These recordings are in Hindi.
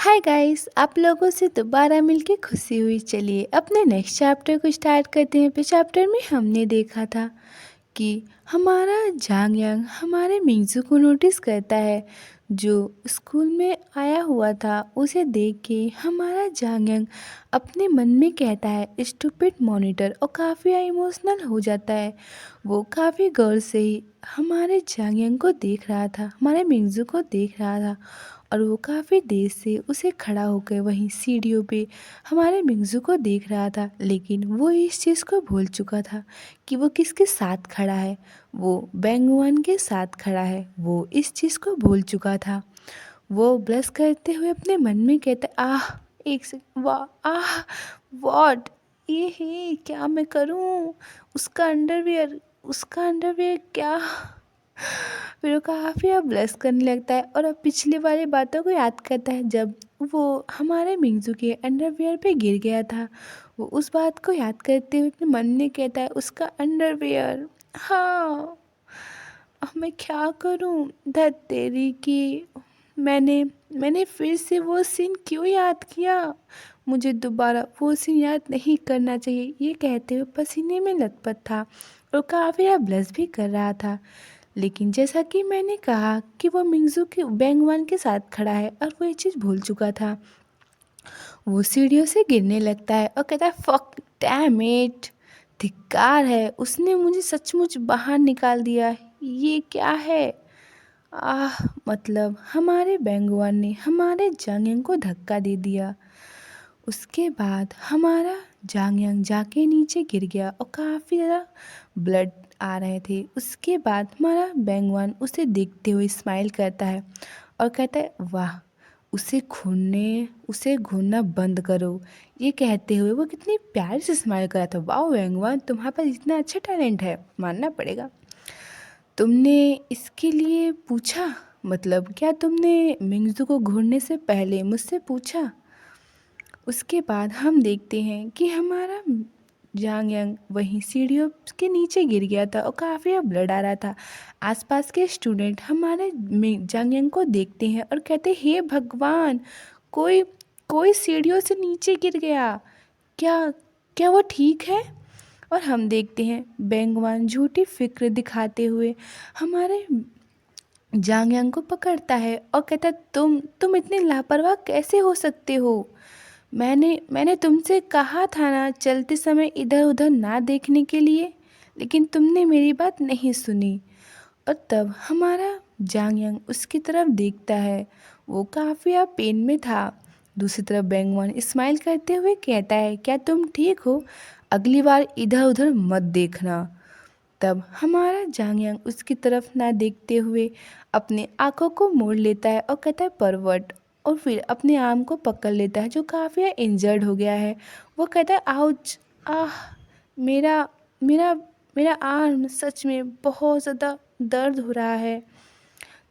हाय गाइस, आप लोगों से दोबारा मिलके खुशी हुई। चलिए अपने नेक्स्ट चैप्टर को स्टार्ट करते हैं। पिछले चैप्टर में हमने देखा था कि हमारा जांग यांग हमारे मिंगजू को नोटिस करता है। जो स्कूल में आया हुआ था उसे देख के हमारा जांग यांग अपने मन में कहता है स्टूपिड मॉनिटर, और काफ़ी इमोशनल हो जाता है। वो काफ़ी गौर से ही हमारे जांग यांग को देख रहा था, हमारे मिंगजू को देख रहा था, और वो काफ़ी देर से उसे खड़ा होकर वहीं सीढ़ियों पे हमारे मिंगजू को देख रहा था। लेकिन वो इस चीज़ को भूल चुका था कि वो किसके साथ खड़ा है। वो बैंगवन के साथ खड़ा है, वो इस चीज़ को भूल चुका था। वो ब्लश करते हुए अपने मन में कहता, आह एक से वाह आह वॉट, ये है क्या मैं करूं। उसका अंडरवियर क्या। फिर वो काफ़ी अब ब्लश करने लगता है और अब पिछली वाली बातों को याद करता है जब वो हमारे मिंगजू के अंडरवियर पे गिर गया था। वो उस बात को याद करते हुए अपने मन में कहता है उसका अंडरवियर। हाँ, अब मैं क्या करूं। धत तेरी की, मैंने मैंने फिर से वो सीन क्यों याद किया। मुझे दोबारा वो सीन याद नहीं करना चाहिए। ये कहते हुए पसीने में लथपथ था और काफ़ी ब्लश भी कर रहा था। लेकिन जैसा कि मैंने कहा कि वो मिंगजू के बैंगवान के साथ खड़ा है और वो ये चीज़ भूल चुका था। वो सीढ़ियों से गिरने लगता है और कहता है फक डैम इट, धिक्कार है, उसने मुझे सचमुच बाहर निकाल दिया। ये क्या है। आह, मतलब हमारे बैंगवान ने हमारे जांगियांग को धक्का दे दिया। उसके बाद हमारा जांगियांग जाके नीचे गिर गया और काफ़ी ज़्यादा ब्लड आ रहे थे। उसके बाद हमारा बैंगवान उसे देखते हुए स्माइल करता है और कहता है वाह, उसे घूरना बंद करो। ये कहते हुए वो कितनी प्यार से स्माइल कर रहा था। वाह बैंगवान, तुम्हारे पास इतना अच्छा टैलेंट है, मानना पड़ेगा। तुमने इसके लिए पूछा, मतलब क्या तुमने मिंगजू को घूरने से पहले मुझसे पूछा। उसके बाद हम देखते हैं कि हमारा जांग यांग वहीं सीढ़ियों के नीचे गिर गया था और काफ़ी ब्लड आ रहा था। आसपास के स्टूडेंट हमारे जांग यांग को देखते हैं और कहते, हे भगवान, कोई कोई सीढ़ियों से नीचे गिर गया। क्या क्या वो ठीक है। और हम देखते हैं बैंगवान झूठी फिक्र दिखाते हुए हमारे जांग यांग को पकड़ता है और कहता, तुम इतने लापरवाह कैसे हो सकते हो। मैंने तुमसे कहा था ना चलते समय इधर उधर ना देखने के लिए, लेकिन तुमने मेरी बात नहीं सुनी। और तब हमारा जांग यांग उसकी तरफ देखता है। वो काफ़ी पेन में था। दूसरी तरफ बैंगवन स्माइल करते हुए कहता है, क्या तुम ठीक हो, अगली बार इधर उधर मत देखना। तब हमारा जांग यांग उसकी तरफ ना देखते हुए अपने आँखों को मोड़ लेता है और कहता है परवट, और फिर अपने आर्म को पकड़ लेता है जो काफ़ी इंजर्ड हो गया है। वो कहता है आउच, आह, मेरा मेरा मेरा आर्म सच में बहुत ज़्यादा दर्द हो रहा है।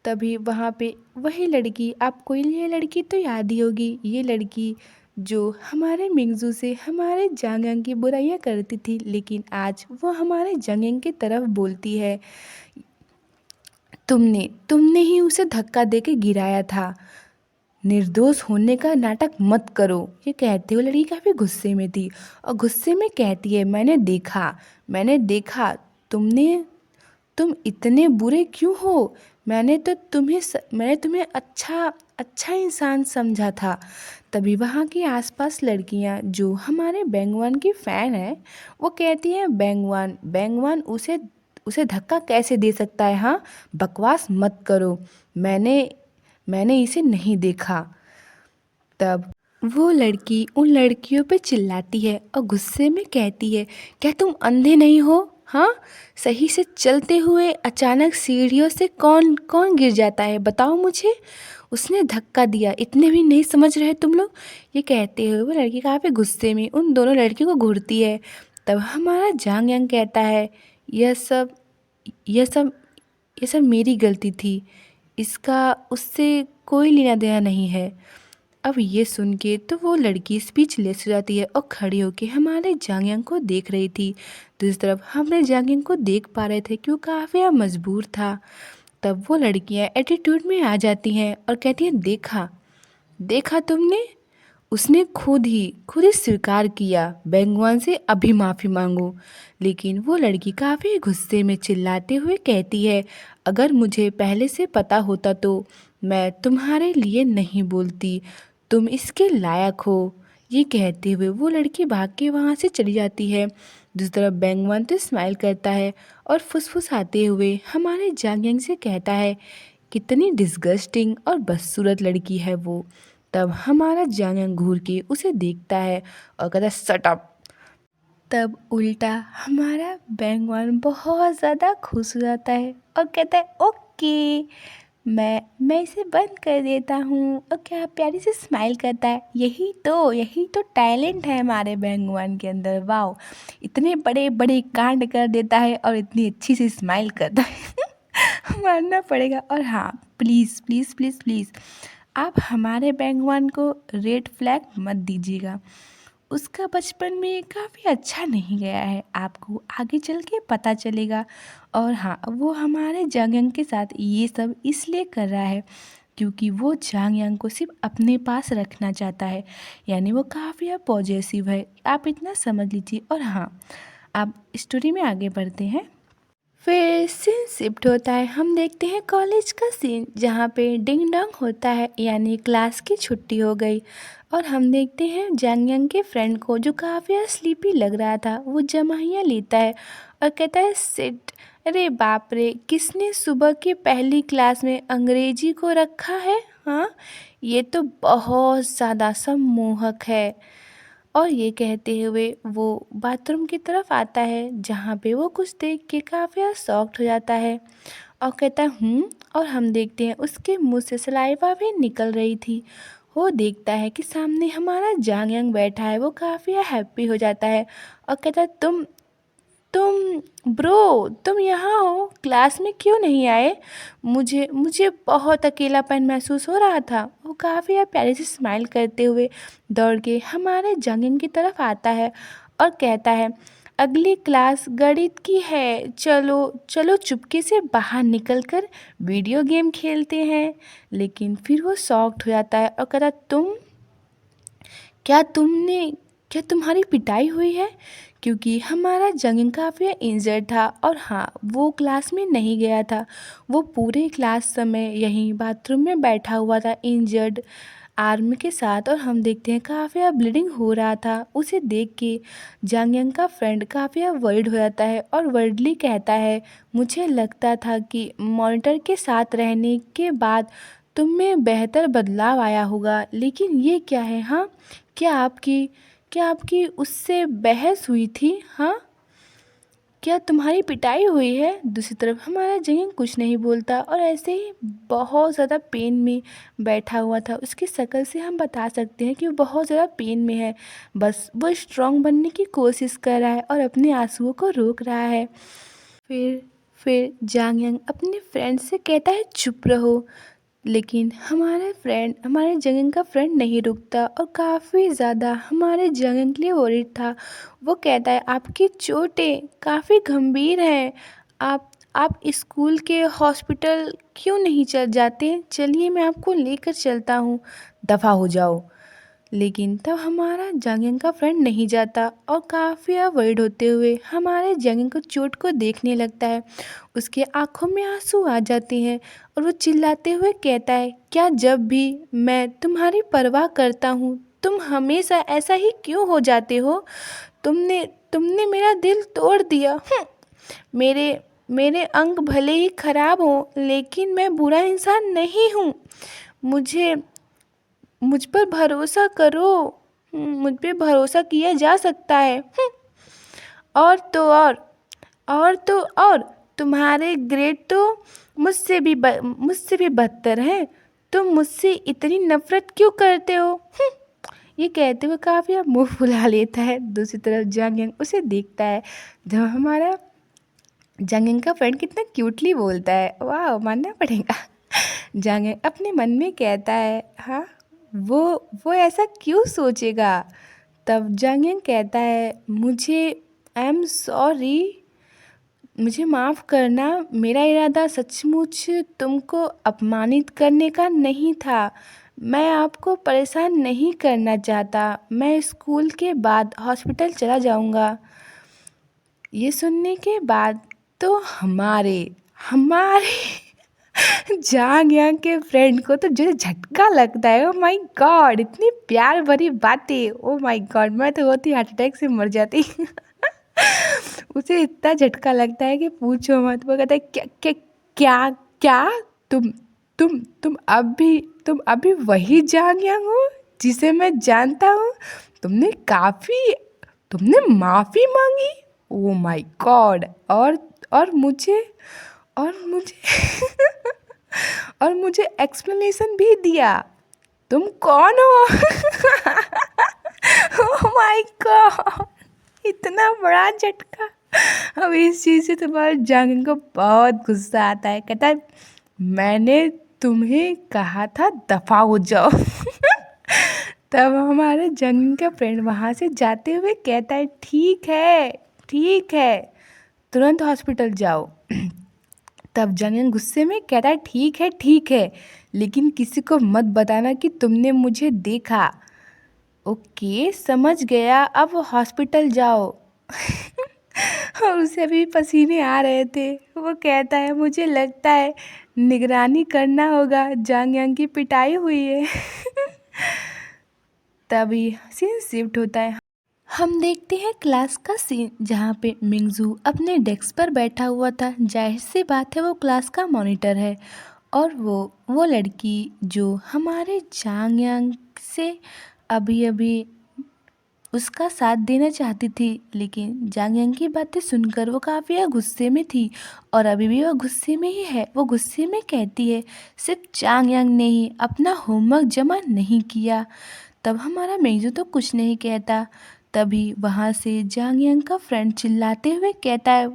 तभी वहाँ पे वही लड़की, आपको ये लड़की तो याद ही होगी, ये लड़की जो हमारे मिंगजू से हमारे जांगयांग की बुराइयाँ करती थी, लेकिन आज वो हमारे जांगयांग की तरफ बोलती है, तुमने तुमने ही उसे धक्का दे के गिराया था, निर्दोष होने का नाटक मत करो। ये कहते हुए लड़की काफ़ी गुस्से में थी और गुस्से में कहती है, मैंने देखा तुम इतने बुरे क्यों हो। मैंने तुम्हें अच्छा अच्छा इंसान समझा था। तभी वहाँ की आसपास लड़कियाँ जो हमारे बैंगवान की फ़ैन है, वो कहती हैं, बैंगवान बैंगवान उसे उसे धक्का कैसे दे सकता है। हाँ, बकवास मत करो, मैंने मैंने इसे नहीं देखा। तब वो लड़की उन लड़कियों पे चिल्लाती है और गुस्से में कहती है, क्या तुम अंधे नहीं हो। हाँ, सही से चलते हुए अचानक सीढ़ियों से कौन कौन गिर जाता है, बताओ मुझे। उसने धक्का दिया, इतने भी नहीं समझ रहे तुम लोग। ये कहते हुए वो लड़की काफ़ी गुस्से में उन दोनों लड़कियों को घूरती है। तब हमारा जांग यांग कहता है, यह सब यह सब ये सब मेरी गलती थी, इसका उससे कोई लेना देना नहीं है। अब ये सुन के तो वो लड़की स्पीचलेस हो जाती है और खड़ी होकर हमारे जांगयांग को देख रही थी। दूसरी तरफ हमने जांगयांग को देख पा रहे थे कि वो काफ़ी मजबूर था। तब वो लड़कियां एटीट्यूड में आ जाती हैं और कहती हैं, देखा देखा तुमने, उसने खुद ही स्वीकार किया बैंगवान से अभी माफ़ी मांगो। लेकिन वो लड़की काफ़ी गुस्से में चिल्लाते हुए कहती है, अगर मुझे पहले से पता होता तो मैं तुम्हारे लिए नहीं बोलती, तुम इसके लायक हो। ये कहते हुए वो लड़की भाग के वहाँ से चली जाती है। दूसरी तरफ बैंगवान तो स्माइल करता है और फुसफुसाते हुए हमारे जांग से कहता है, कितनी डिस्गस्टिंग और बदसूरत लड़की है वो। तब हमारा जांग घूर के उसे देखता है और कहता है, शट अप। तब उल्टा हमारा बैंगवान बहुत ज़्यादा खुश हो जाता है और कहता है, ओके, मैं इसे बंद कर देता हूँ। और क्या प्यारी से स्माइल करता है। यही तो टैलेंट है हमारे बैंगवान के अंदर। वाओ, इतने बड़े बड़े कांड कर देता है और इतनी अच्छी सी स्माइल करता है। मानना पड़ेगा। और हाँ, प्लीज़ प्लीज़ प्लीज़ प्लीज़ आप हमारे बैंगवान को रेड फ्लैग मत दीजिएगा। उसका बचपन में काफ़ी अच्छा नहीं गया है, आपको आगे चल के पता चलेगा। और हाँ, वो हमारे जांग के साथ ये सब इसलिए कर रहा है क्योंकि वो जांग को सिर्फ अपने पास रखना चाहता है। यानी वो काफ़ी पॉजिटिव है, आप इतना समझ लीजिए। और हाँ, आप स्टोरी में आगे बढ़ते हैं। फिर सीन शिफ्ट होता है, हम देखते हैं कॉलेज का सीन जहाँ पे डिंग डोंग होता है, यानी क्लास की छुट्टी हो गई। और हम देखते हैं जांग यांग के फ्रेंड को जो काफ़ी स्लीपी लग रहा था, वो जमाइयाँ लेता है और कहता है, सिट। अरे बाप रे, किसने सुबह की पहली क्लास में अंग्रेजी को रखा है? हाँ, ये तो बहुत ज़्यादा सम्मोहक है। और ये कहते हुए वो बाथरूम की तरफ आता है जहाँ पे वो कुछ देख के काफ़ी शॉक्ड हो जाता है और कहता है, और हम देखते हैं उसके मुंह से सलाइवा भी निकल रही थी। वो देखता है कि सामने हमारा जांग यांग बैठा है, वो काफ़ी हैप्पी हो जाता है और कहता है, तुम ब्रो, तुम यहाँ हो, क्लास में क्यों नहीं आए? मुझे मुझे बहुत अकेलापन महसूस हो रहा था। वो काफ़ी प्यारे से स्माइल करते हुए दौड़ के हमारे जंगिंग की तरफ आता है और कहता है, अगली क्लास गणित की है, चलो चलो चुपके से बाहर निकल कर वीडियो गेम खेलते हैं। लेकिन फिर वो शॉक्ड हो जाता है और कहता, क्या तुमने क्या तुम्हारी पिटाई हुई है? क्योंकि हमारा जंगिंग काफ़ी इंजर्ड था और हाँ, वो क्लास में नहीं गया था। वो पूरे क्लास समय यहीं बाथरूम में बैठा हुआ था इंजर्ड आर्म के साथ। और हम देखते हैं काफ़ी ब्लीडिंग हो रहा था। उसे देख के जांग का फ्रेंड काफ़ी वर्ried हो जाता है और वर्डली कहता है, मुझे लगता था कि मॉनिटर के साथ रहने के बाद तुम में बेहतर बदलाव आया होगा, लेकिन ये क्या है? हाँ, क्या आपकी क्या आपकी उससे बहस हुई थी? हाँ, क्या तुम्हारी पिटाई हुई है? दूसरी तरफ हमारा जंग कुछ नहीं बोलता और ऐसे ही बहुत ज़्यादा पेन में बैठा हुआ था। उसकी शक्ल से हम बता सकते हैं कि वो बहुत ज़्यादा पेन में है। बस वो स्ट्रांग बनने की कोशिश कर रहा है और अपने आंसुओं को रोक रहा है। फिर जांग यांग अपने फ्रेंड से कहता है, चुप रहो। लेकिन हमारे जंगन का फ्रेंड नहीं रुकता और काफ़ी ज़्यादा हमारे जंगन के लिए वरीड था। वो कहता है, आपकी चोटें काफ़ी गंभीर हैं, आप स्कूल के हॉस्पिटल क्यों नहीं चल जाते? चलिए मैं आपको लेकर चलता हूँ। दफ़ा हो जाओ। लेकिन तब हमारा जंगन का फ्रेंड नहीं जाता और काफ़ी वरीड होते हुए हमारे जंगन को चोट को देखने लगता है। उसके आंखों में आंसू आ जाते हैं और वो चिल्लाते हुए कहता है, क्या जब भी मैं तुम्हारी परवाह करता हूँ तुम हमेशा ऐसा ही क्यों हो जाते हो? तुमने तुमने मेरा दिल तोड़ दिया। मेरे मेरे अंग भले ही खराब हों, लेकिन मैं बुरा इंसान नहीं हूँ। मुझे मुझ पर भरोसा करो। मुझ पे भरोसा किया जा सकता है। और तो और तुम्हारे ग्रेड तो मुझसे भी बदतर हैं। तुम मुझसे इतनी नफरत क्यों करते हो? ये कहते हुए काफ़ी मुंह फुला लेता है। दूसरी तरफ जंग उसे देखता है जब हमारा जंग का फ्रेंड कितना क्यूटली बोलता है। वाह, मानना पड़ेगा। जंग अपने मन में कहता है, हाँ, वो ऐसा क्यों सोचेगा? तब जंग कहता है, आई एम सॉरी, मुझे माफ़ करना, मेरा इरादा सचमुच तुमको अपमानित करने का नहीं था। मैं आपको परेशान नहीं करना चाहता, मैं स्कूल के बाद हॉस्पिटल चला जाऊंगा। ये सुनने के बाद तो हमारे हमारे जांग यांग के फ्रेंड को तो जो झटका लगता है, ओ माय गॉड, इतनी प्यार भरी बातें, ओ माय गॉड, मैं तो होती हार्ट अटैक से मर जाती। उसे इतना झटका लगता है कि पूछो मत। वो कहता है क्या क्या क्या क्या, तुम तुम अभी वही जांग यांग हो जिसे मैं जानता हूँ। तुमने काफ़ी तुमने माफ़ी मांगी, ओ माय गॉड, और मुझे और मुझे और मुझे एक्सप्लेनेशन भी दिया। तुम कौन हो? ओह माय गॉड, इतना बड़ा झटका। अब इस चीज़ से तुम्हारे जांगिन को बहुत गुस्सा आता है। कहता है मैंने तुम्हें कहा था दफ़ा हो जाओ। तब हमारे जांगिन का फ्रेंड वहाँ से जाते हुए कहता है ठीक है, तुरंत हॉस्पिटल जाओ। तब जांगिन गुस्से में कहता है ठीक है, लेकिन किसी को मत बताना कि तुमने मुझे देखा। ओके समझ गया, अब हॉस्पिटल जाओ। और उसे भी पसीने आ रहे थे। वो कहता है मुझे लगता है निगरानी करना होगा, जांग यांग की पिटाई हुई है। तभी सीन शिफ्ट होता है। हम देखते हैं क्लास का सीन, जहाँ पे मिंगजू अपने डेस्क पर बैठा हुआ था। जाहिर सी बात है वो क्लास का मॉनिटर है, और वो लड़की जो हमारे जांग यांग से अभी अभी उसका साथ देना चाहती थी, लेकिन जांग यांग की बातें सुनकर वो काफ़ी गुस्से में थी, और अभी भी वो गुस्से में ही है। वो गुस्से में कहती है सिर्फ जांग यांग ने ही अपना होमवर्क जमा नहीं किया। तब हमारा मेजू तो कुछ नहीं कहता। तभी वहाँ से जांग यांग का फ्रेंड चिल्लाते हुए कहता है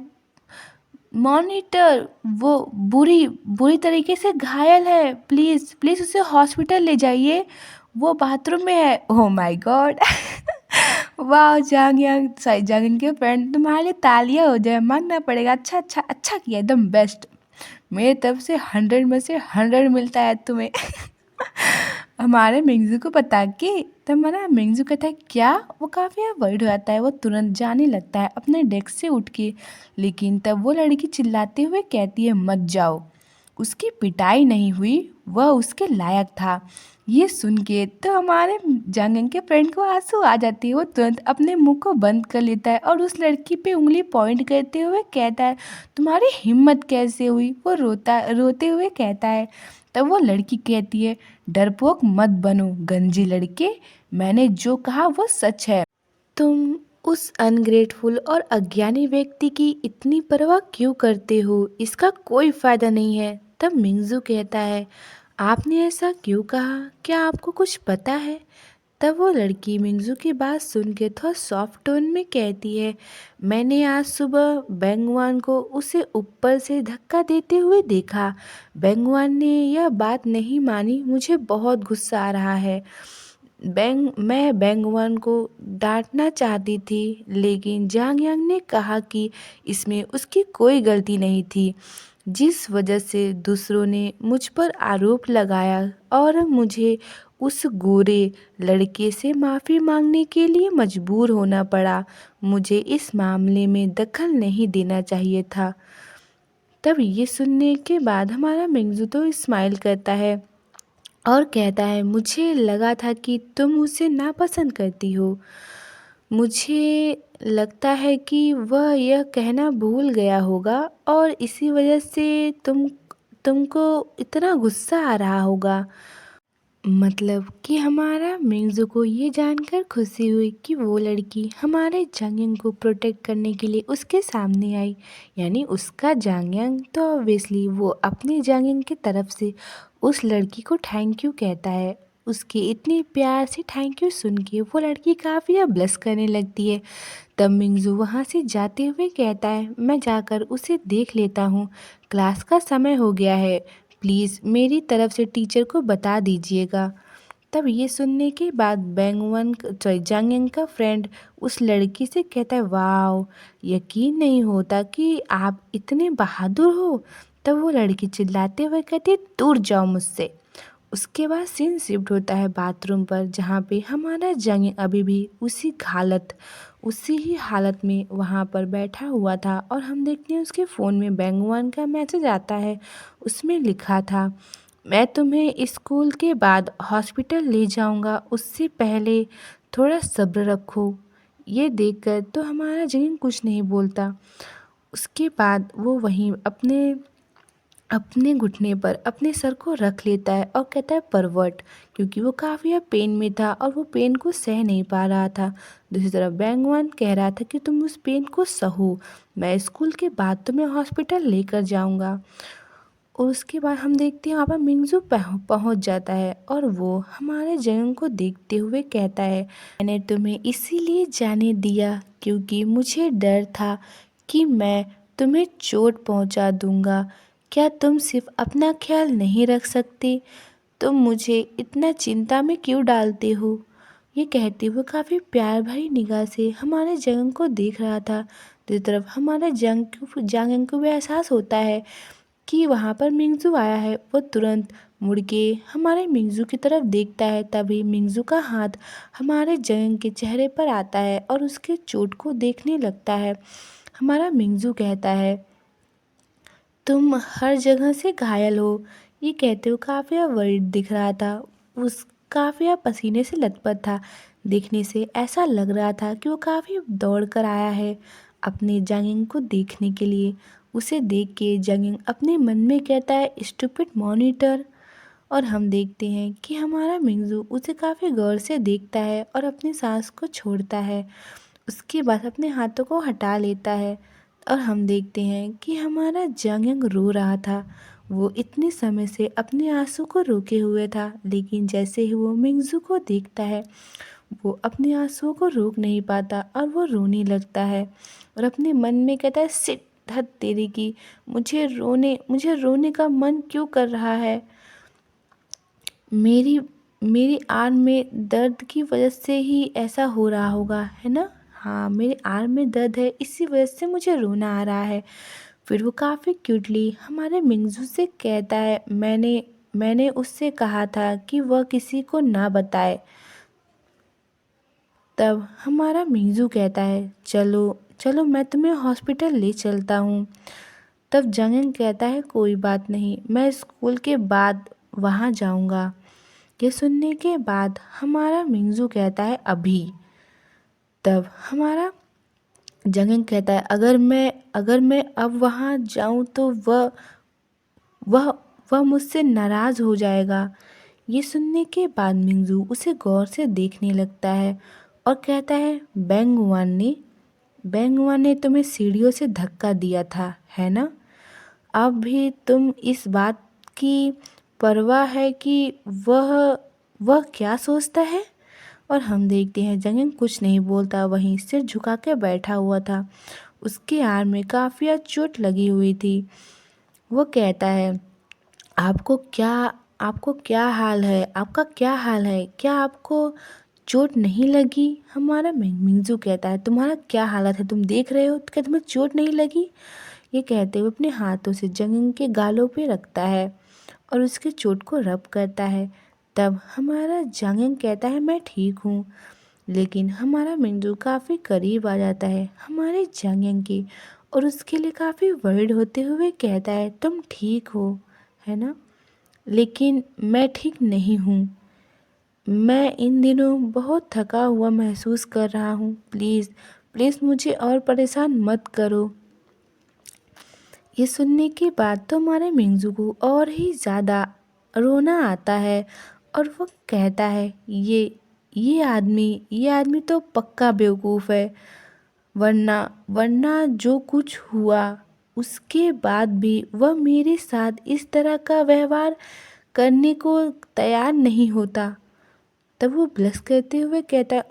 मॉनिटर, वो बुरी बुरी तरीके से घायल है, प्लीज़ प्लीज़ उसे हॉस्पिटल ले जाइए, वो बाथरूम में है। Oh my God. वाह जांग यांग, सॉरी जांगिन के फ्रेंड, तुम्हारे लिए तालियां हो जाए, मानना पड़ेगा। अच्छा किया, एकदम बेस्ट। मेरे तरफ से 100 में से 100 मिलता है तुम्हें। हमारे मिंगजू को बता के तब हमारा मिंगजू कहता है क्या। वो काफ़ी वर्ड हो जाता है, वो तुरंत जाने लगता है अपने डेस्क से उठ के। लेकिन तब वो लड़की चिल्लाते हुए कहती है मत जाओ, उसकी पिटाई नहीं हुई, वह उसके लायक था। ये सुन के तो हमारे जांगन के फ्रेंड को आंसू आ जाती है। वो तुरंत अपने मुंह को बंद कर लेता है और उस लड़की पे उंगली पॉइंट करते हुए कहता है तुम्हारी हिम्मत कैसे हुई। वो रोते हुए कहता है। तब वो लड़की कहती है डरपोक मत बनो गंजी लड़के, मैंने जो कहा वो सच है। तुम उस अनग्रेटफुल और अज्ञानी व्यक्ति की इतनी परवाह क्यों करते हो, इसका कोई फ़ायदा नहीं है। तब मिंगजू कहता है आपने ऐसा क्यों कहा, क्या आपको कुछ पता है। तब वो लड़की मिंगजू की बात सुन के थोड़ा सॉफ्ट टोन में कहती है मैंने आज सुबह बेंगवान को उसे ऊपर से धक्का देते हुए देखा। बेंगवान ने यह बात नहीं मानी, मुझे बहुत गुस्सा आ रहा है। मैं बेंगवान को डांटना चाहती थी, लेकिन जांग यांग ने कहा कि इसमें उसकी कोई गलती नहीं थी, जिस वजह से दूसरों ने मुझ पर आरोप लगाया और मुझे उस गोरे लड़के से माफ़ी मांगने के लिए मजबूर होना पड़ा। मुझे इस मामले में दखल नहीं देना चाहिए था। तब ये सुनने के बाद हमारा मिंगजू तो स्माइल करता है और कहता है मुझे लगा था कि तुम उसे नापसंद करती हो। मुझे लगता है कि वह यह कहना भूल गया होगा और इसी वजह से तुमको इतना गुस्सा आ रहा होगा। मतलब कि हमारा मिंगजू को ये जानकर खुशी हुई कि वो लड़की हमारे जांगयांग को प्रोटेक्ट करने के लिए उसके सामने आई, यानी उसका जांगयांग। तो ऑब्वियसली वो अपने जांगयांग की तरफ से उस लड़की को थैंक यू कहता है। उसके इतने प्यार से थैंक यू सुन के वो लड़की काफ़ी ब्लश करने लगती है। तब मिंगजू वहाँ से जाते हुए कहता है मैं जाकर उसे देख लेता हूँ, क्लास का समय हो गया है, प्लीज़ मेरी तरफ से टीचर को बता दीजिएगा। तब ये सुनने के बाद जांगयांग का फ्रेंड उस लड़की से कहता है वाह, यकीन नहीं होता कि आप इतने बहादुर हो। तब वो लड़की चिल्लाते हुए कहती है दूर जाओ मुझसे। उसके बाद सीन शिफ्ट होता है बाथरूम पर, जहाँ पे हमारा जंग अभी भी उसी ही हालत में वहाँ पर बैठा हुआ था। और हम देखते हैं उसके फ़ोन में बैंगवान का मैसेज आता है। उसमें लिखा था, मैं तुम्हें स्कूल के बाद हॉस्पिटल ले जाऊंगा, उससे पहले थोड़ा सब्र रखो। ये देखकर तो हमारा जंग कुछ नहीं बोलता। उसके बाद वो वहीं अपने अपने घुटने पर अपने सर को रख लेता है और कहता है परवट, क्योंकि वो काफ़ी अब पेन में था और वो पेन को सह नहीं पा रहा था। दूसरी तरफ बैंगवान कह रहा था कि तुम उस पेन को सहो, मैं स्कूल के बाद तुम्हें हॉस्पिटल लेकर जाऊंगा। और उसके बाद हम देखते हैं वहाँ पर मिंगजू पहुँच जाता है और वो हमारे जंग को देखते हुए कहता है, मैंने तुम्हें इसीलिए जाने दिया क्योंकि मुझे डर था कि मैं तुम्हें चोट पहुँचा दूंगा। क्या तुम सिर्फ अपना ख्याल नहीं रख सकते? तुम मुझे इतना चिंता में क्यों डालते हो? ये कहते हुए काफ़ी प्यार भरी निगाह से हमारे जंग को देख रहा था। दूसरी तरफ हमारे जंग को भी एहसास होता है कि वहाँ पर मिंगजू आया है। वो तुरंत मुड़ के हमारे मिंगजू की तरफ देखता है। तभी मिंगजू का हाथ हमारे जंग के चेहरे पर आता है और उसके चोट को देखने लगता है। हमारा मिंगजू कहता है, तुम हर जगह से घायल हो। ये कहते हुए काफ़िया वरीड दिख रहा था। उस काफ़िया पसीने से लथपथ था। देखने से ऐसा लग रहा था कि वो काफ़ी दौड़ कर आया है अपने जंगिंग को देखने के लिए। उसे देख के जंगिंग अपने मन में कहता है, स्टूपिड मॉनिटर। और हम देखते हैं कि हमारा मिंगजू उसे काफ़ी गौर से देखता है और अपनी सांस को छोड़ता है। उसके बाद अपने हाथों को हटा लेता है और हम देखते हैं कि हमारा जंग रो रहा था। वो इतने समय से अपने आंसू को रोके हुए था, लेकिन जैसे ही वो मिंगजू को देखता है वो अपने आंसुओं को रोक नहीं पाता और वो रोने लगता है और अपने मन में कहता है, सिट हद तेरी की, मुझे रोने का मन क्यों कर रहा है? मेरी मेरी आर्म में दर्द की वजह से ही ऐसा हो रहा होगा, है ना? हाँ, मेरे आर्म में दर्द है, इसी वजह से मुझे रोना आ रहा है। फिर वो काफ़ी क्यूटली हमारे मिंगजू से कहता है, मैंने उससे कहा था कि वह किसी को ना बताए। तब हमारा मिंगजू कहता है, चलो चलो मैं तुम्हें हॉस्पिटल ले चलता हूँ। तब जंगिंग कहता है, कोई बात नहीं, मैं स्कूल के बाद वहाँ जाऊँगा। ये सुनने के बाद हमारा मिंगजू कहता है, अभी। तब हमारा जंगिंग कहता है, अगर मैं अब वहाँ जाऊँ तो वह वह मुझसे नाराज़ हो जाएगा। ये सुनने के बाद मिंगजू उसे गौर से देखने लगता है और कहता है, बैंगवान ने तुम्हें सीढ़ियों से धक्का दिया था, है ना? अब भी तुम इस बात की परवाह है कि वह वह क्या सोचता है? और हम देखते हैं जंगिंग कुछ नहीं बोलता, वहीं सिर झुका के बैठा हुआ था। उसके आर्म में काफ़ी चोट लगी हुई थी। वो कहता है, आपको क्या आपको क्या हाल है? आपका क्या हाल है? क्या आपको चोट नहीं लगी? हमारा मिंगजू कहता है, तुम्हारा क्या हालत है? तुम देख रहे हो क्या तुम्हें चोट नहीं लगी? ये कहते हुए अपने हाथों से जंगिंग के गालों पे रखता है और उसके चोट को रब करता है। तब हमारा जंगिंग कहता है, मैं ठीक हूँ। लेकिन हमारा मिंजू काफ़ी करीब आ जाता है हमारे जंगिंग के और उसके लिए काफ़ी वर्ड होते हुए कहता है, तुम ठीक हो, है ना? लेकिन मैं ठीक नहीं हूँ। मैं इन दिनों बहुत थका हुआ महसूस कर रहा हूँ। प्लीज़ प्लीज़ मुझे और परेशान मत करो। ये सुनने के बाद तो हमारे मिंगजू को और ही ज़्यादा रोना आता है और वो कहता है, ये आदमी तो पक्का बेवकूफ़ है। वरना वरना जो कुछ हुआ उसके बाद भी वह मेरे साथ इस तरह का व्यवहार करने को तैयार नहीं होता। तब वो ब्लश करते हुए कहता,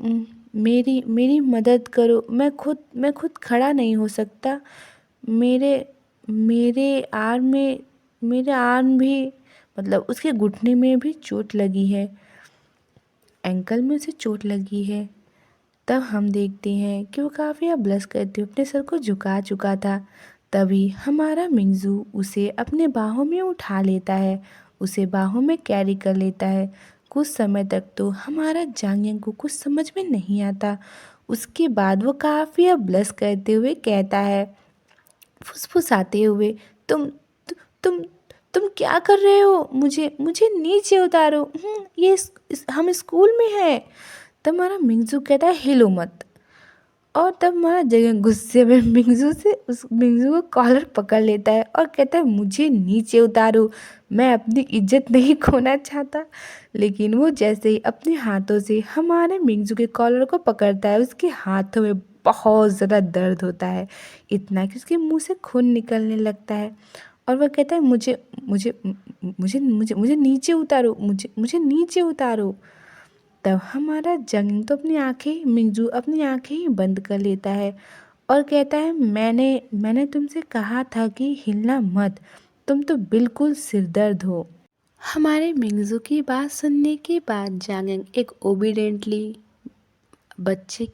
मेरी मेरी मदद करो, मैं खुद खड़ा नहीं हो सकता। मेरे मेरे आर्म भी, मतलब उसके घुटने में भी चोट लगी है, एंकल में उसे चोट लगी है। तब हम देखते हैं कि वो काफ़ी ब्लश करते हुए अपने सर को झुका चुका था। तभी हमारा मिंगजू उसे अपने बाहों में उठा लेता है, उसे बाहों में कैरी कर लेता है। कुछ समय तक तो हमारा जांग को कुछ समझ में नहीं आता। उसके बाद वो काफ़ी ब्लश करते हुए कहता है, फुसफुसाते हुए, तुम तु, तुम तुम क्या कर रहे हो? मुझे मुझे नीचे उतारो। हम स्कूल में हैं। तब हमारा मिंगजू कहता है, हिलो मत। और तब हमारा जगह गुस्से में मिंगजू को कॉलर पकड़ लेता है और कहता है, मुझे नीचे उतारो, मैं अपनी इज्जत नहीं खोना चाहता। लेकिन वो जैसे ही अपने हाथों से हमारे मिंगजू के कॉलर को पकड़ता है, उसके हाथों में बहुत ज़्यादा दर्द होता है, इतना कि उसके मुंह से खून निकलने लगता है। और वह कहता है, मुझे मुझे मुझे मुझे मुझे नीचे उतारो, मुझे मुझे नीचे उतारो। तब हमारा जंग तो मिंगजू अपनी आंखें ही बंद कर लेता है और कहता है, मैंने मैंने तुमसे कहा था कि हिलना मत, तुम तो बिल्कुल सिरदर्द हो। हमारे मिंगजू की बात सुनने के बाद जांगिंग एक ओबीडेंट बच्चे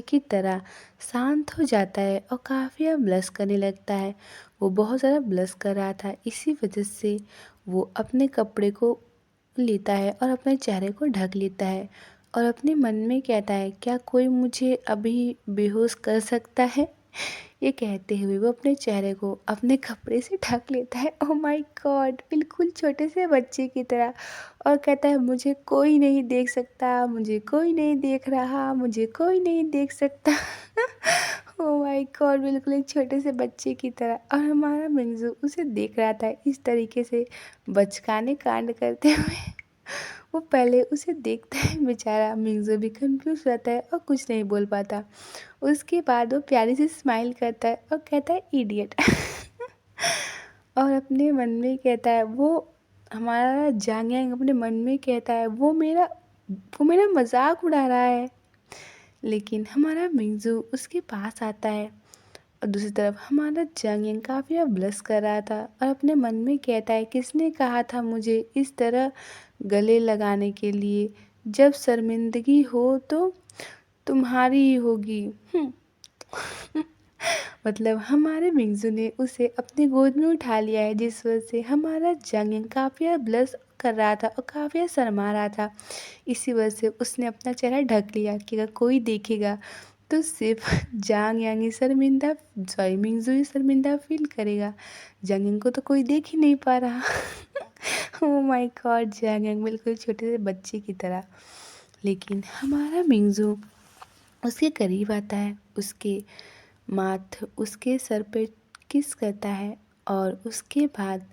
की तरह शांत हो जाता है और काफ़ी ब्लश करने लगता है। वो बहुत ज़्यादा ब्लश कर रहा था, इसी वजह से वो अपने कपड़े को लेता है और अपने चेहरे को ढक लेता है और अपने मन में कहता है, क्या कोई मुझे अभी बेहोश कर सकता है? ये कहते हुए वो अपने चेहरे को अपने कपड़े से ढक लेता है। ओह माय गॉड, बिल्कुल छोटे से बच्चे की तरह। और कहता है, मुझे कोई नहीं देख सकता, मुझे कोई नहीं देख रहा, मुझे कोई नहीं देख सकता। ओह माय गॉड, बिल्कुल एक छोटे से बच्चे की तरह। और हमारा मिंगजू उसे देख रहा था इस तरीके से बचकाने कांड करते हुए। वो पहले उसे देखता है, बेचारा मिंगजू भी कंफ्यूज रहता है और कुछ नहीं बोल पाता। उसके बाद वो प्यारी सी स्माइल करता है और कहता है, इडियट। और अपने मन में कहता है, हमारा जांग यांग अपने मन में कहता है, वो मेरा मजाक उड़ा रहा है। लेकिन हमारा मिंगजू उसके पास आता है और दूसरी तरफ हमारा जांग यांग काफ़ी ब्लश कर रहा था और अपने मन में कहता है, किसने कहा था मुझे इस तरह गले लगाने के लिए? जब शर्मिंदगी हो तो तुम्हारी ही होगी। मतलब हमारे मिंगजू ने उसे अपनी गोद में उठा लिया है, जिस वजह से हमारा जंगिंग काफ़ी ब्लश कर रहा था और काफ़ी शर्मा रहा था। इसी वजह से उसने अपना चेहरा ढक लिया कि अगर कोई देखेगा तो सिर्फ जांग यांग ही मिंगजू ही शर्मिंदा फील करेगा। जांगिंग को तो कोई देख ही नहीं पा रहा। ओह माय गॉड, जांग यांग बिल्कुल छोटे से बच्चे की तरह। लेकिन हमारा मिंगजू उसके करीब आता है, उसके सर पे किस करता है और उसके बाद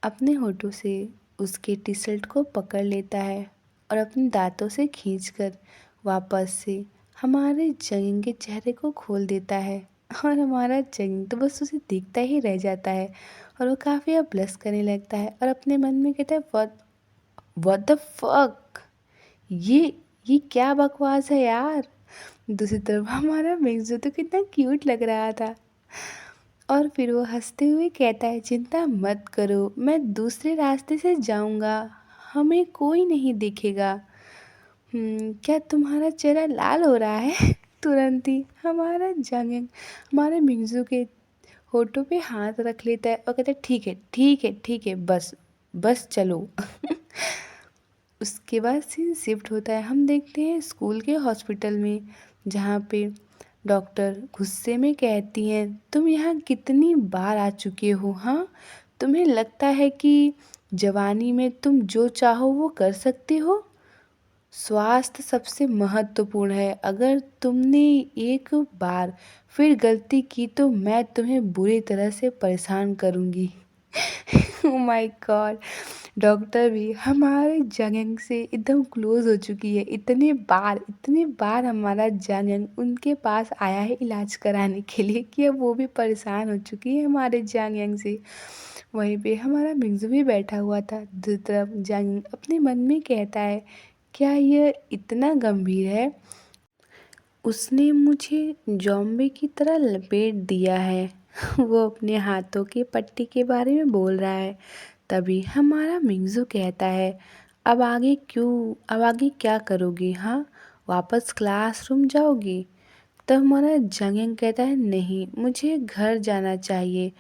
अपने होठों से उसके टी शर्ट को पकड़ लेता है और अपने दांतों से खींचकर वापस से हमारे जंगिंग के चेहरे को खोल देता है। और हमारा जंगिंग तो बस उसे देखता ही रह जाता है और वो काफ़ी ब्लश करने लगता है और अपने मन में कहता है, व्हाट द फक, ये क्या बकवास है यार। दूसरी तरफ हमारा मिंगजू तो कितना क्यूट लग रहा था। और फिर वो हंसते हुए कहता है, चिंता मत करो, मैं दूसरे रास्ते से जाऊंगा, हमें कोई नहीं देखेगा। क्या तुम्हारा चेहरा लाल हो रहा है? तुरंत ही हमारे मिंगजू के होठों पे हाथ रख लेता है और कहता है, ठीक है ठीक है ठीक है, बस बस चलो। उसके बाद सीन शिफ्ट होता है, हम देखते हैं स्कूल के हॉस्पिटल में, जहाँ पे डॉक्टर गुस्से में कहती हैं, तुम यहाँ कितनी बार आ चुके हो? हाँ, तुम्हें लगता है कि जवानी में तुम जो चाहो वो कर सकते हो? स्वास्थ्य सबसे महत्वपूर्ण है, अगर तुमने एक बार फिर गलती की तो मैं तुम्हें बुरी तरह से परेशान करूँगी। ओह माय गॉड, डॉक्टर भी हमारे जंग से एकदम क्लोज हो चुकी है। इतने बार हमारा जंग उनके पास आया है इलाज कराने के लिए कि अब वो भी परेशान हो चुकी है हमारे जंग से। वहीं पे हमारा मिंगजू भी बैठा हुआ था। दूसरी तरफ जंग अपने मन में कहता है, क्या यह इतना गंभीर है? उसने मुझे ज़ॉम्बी की तरह लपेट दिया है। वो अपने हाथों की पट्टी के बारे में बोल रहा है। तभी हमारा मिंगजू कहता है, अब आगे क्या करोगी? हाँ, वापस क्लासरूम जाओगी? तब हमारा जंगिंग कहता है, नहीं, मुझे घर जाना चाहिए,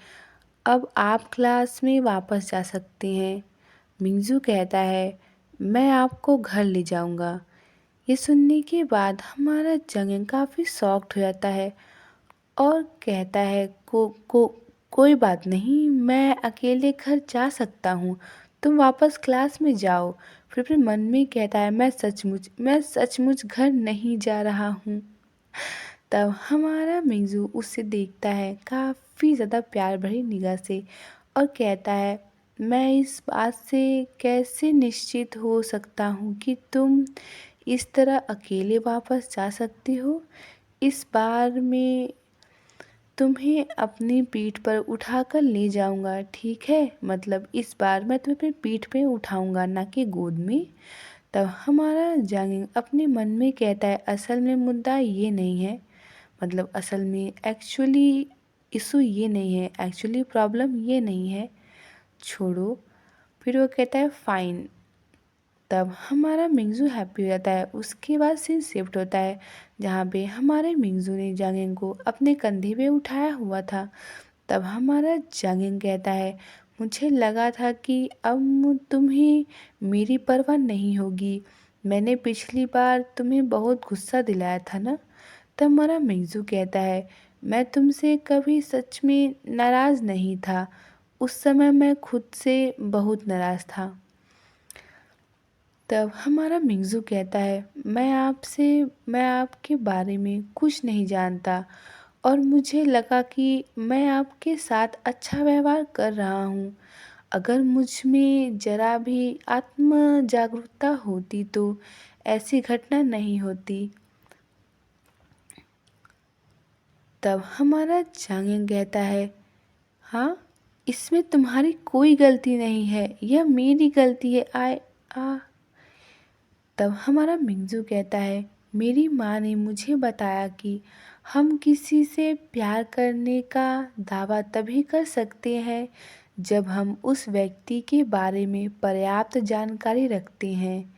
अब आप क्लास में वापस जा सकते हैं। मिंगजू कहता है, मैं आपको घर ले जाऊंगा। ये सुनने के बाद हमारा जंगन काफ़ी शॉक्ड हो जाता है और कहता है, कोई बात नहीं, मैं अकेले घर जा सकता हूँ, तुम वापस क्लास में जाओ। फिर अपने मन में कहता है, मैं सचमुच घर नहीं जा रहा हूँ। तब हमारा मिंजू उसे देखता है काफ़ी ज़्यादा प्यार भरी निगाह से और कहता है, मैं इस बात से कैसे निश्चित हो सकता हूँ कि तुम इस तरह अकेले वापस जा सकती हो। इस बार मैं तुम्हें अपनी पीठ पर उठाकर ले जाऊंगा, ठीक है? मतलब इस बार मैं तुम्हें अपनी पीठ पे उठाऊंगा, ना कि गोद में। तब हमारा जांगिंग अपने मन में कहता है, असल में मुद्दा ये नहीं है, मतलब असल में एक्चुअली इशू ये नहीं है, एक्चुअली प्रॉब्लम ये नहीं है, छोड़ो। फिर वो कहता है फाइन। तब हमारा मिंगजू हैप्पी हो जाता है। उसके बाद सीन शिफ्ट होता है जहाँ पे हमारे मिंगजू ने जांगिंग को अपने कंधे पे उठाया हुआ था। तब हमारा जांगिंग कहता है, मुझे लगा था कि अब तुम्हें मेरी परवाह नहीं होगी। मैंने पिछली बार तुम्हें बहुत गुस्सा दिलाया था ना। तब हमारा मिंगजू कहता है, मैं तुमसे कभी सच में नाराज़ नहीं था। उस समय मैं खुद से बहुत नाराज़ था। तब हमारा मिंगजू कहता है, मैं आपके बारे में कुछ नहीं जानता और मुझे लगा कि मैं आपके साथ अच्छा व्यवहार कर रहा हूँ। अगर मुझ में जरा भी आत्म जागरूकता होती तो ऐसी घटना नहीं होती। तब हमारा जांगिंग कहता है, हाँ, इसमें तुम्हारी कोई गलती नहीं है, यह मेरी गलती है। आय आ तब हमारा मिंगजू कहता है, मेरी माँ ने मुझे बताया कि हम किसी से प्यार करने का दावा तभी कर सकते हैं जब हम उस व्यक्ति के बारे में पर्याप्त जानकारी रखते हैं।